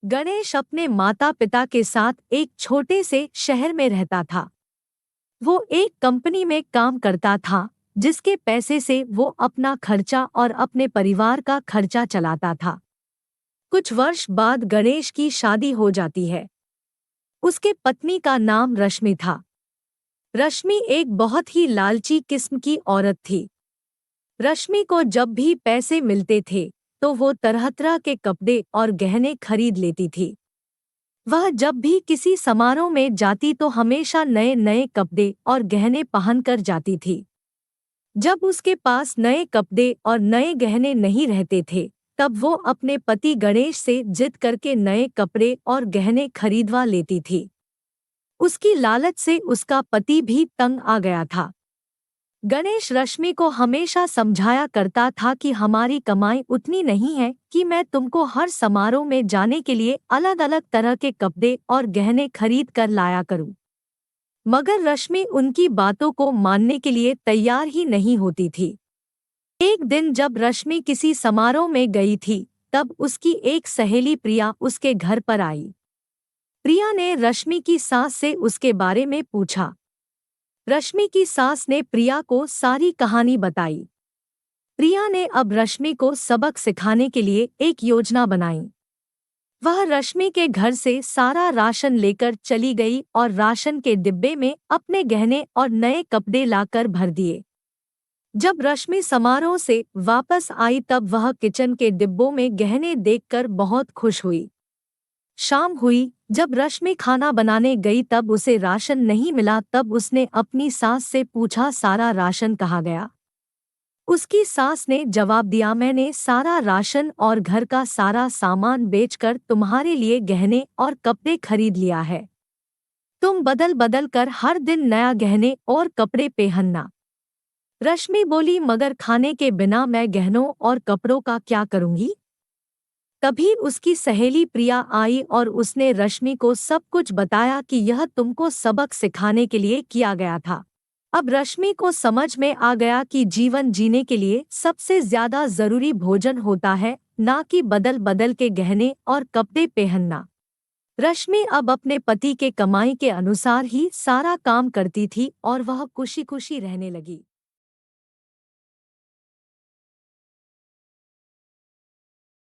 गणेश अपने माता पिता के साथ एक छोटे से शहर में रहता था। वो एक कंपनी में काम करता था, जिसके पैसे से वो अपना खर्चा और अपने परिवार का खर्चा चलाता था। कुछ वर्ष बाद गणेश की शादी हो जाती है। उसके पत्नी का नाम रश्मि था। रश्मि एक बहुत ही लालची किस्म की औरत थी। रश्मि को जब भी पैसे मिलते थे तो वो तरह तरह के कपड़े और गहने खरीद लेती थी। वह जब भी किसी समारोह में जाती तो हमेशा नए नए कपड़े और गहने पहनकर जाती थी। जब उसके पास नए कपड़े और नए गहने नहीं रहते थे, तब वो अपने पति गणेश से जिद करके नए कपड़े और गहने खरीदवा लेती थी। उसकी लालच से उसका पति भी तंग आ गया था। गणेश रश्मि को हमेशा समझाया करता था कि हमारी कमाई उतनी नहीं है कि मैं तुमको हर समारोह में जाने के लिए अलग अलग तरह के कपड़े और गहने खरीद कर लाया करूं। मगर रश्मि उनकी बातों को मानने के लिए तैयार ही नहीं होती थी। एक दिन जब रश्मि किसी समारोह में गई थी, तब उसकी एक सहेली प्रिया उसके घर पर आई। प्रिया ने रश्मि की सास से उसके बारे में पूछा। रश्मि की सास ने प्रिया को सारी कहानी बताई। प्रिया ने अब रश्मि को सबक सिखाने के लिए एक योजना बनाई। वह रश्मि के घर से सारा राशन लेकर चली गई और राशन के डिब्बे में अपने गहने और नए कपड़े लाकर भर दिए। जब रश्मि समारोह से वापस आई तब वह किचन के डिब्बों में गहने देखकर बहुत खुश हुई। शाम हुई, जब रश्मि खाना बनाने गई तब उसे राशन नहीं मिला। तब उसने अपनी सास से पूछा, सारा राशन कहाँ गया? उसकी सास ने जवाब दिया, मैंने सारा राशन और घर का सारा सामान बेचकर तुम्हारे लिए गहने और कपड़े खरीद लिया है। तुम बदल बदल कर हर दिन नया गहने और कपड़े पहनना। रश्मि बोली, मगर खाने के बिना मैं गहनों और कपड़ों का क्या करूंगी? तभी उसकी सहेली प्रिया आई और उसने रश्मि को सब कुछ बताया कि यह तुमको सबक सिखाने के लिए किया गया था। अब रश्मि को समझ में आ गया कि जीवन जीने के लिए सबसे ज्यादा जरूरी भोजन होता है, ना कि बदल बदल के गहने और कपड़े पहनना। रश्मि अब अपने पति के कमाई के अनुसार ही सारा काम करती थी और वह खुशी खुशी रहने लगी।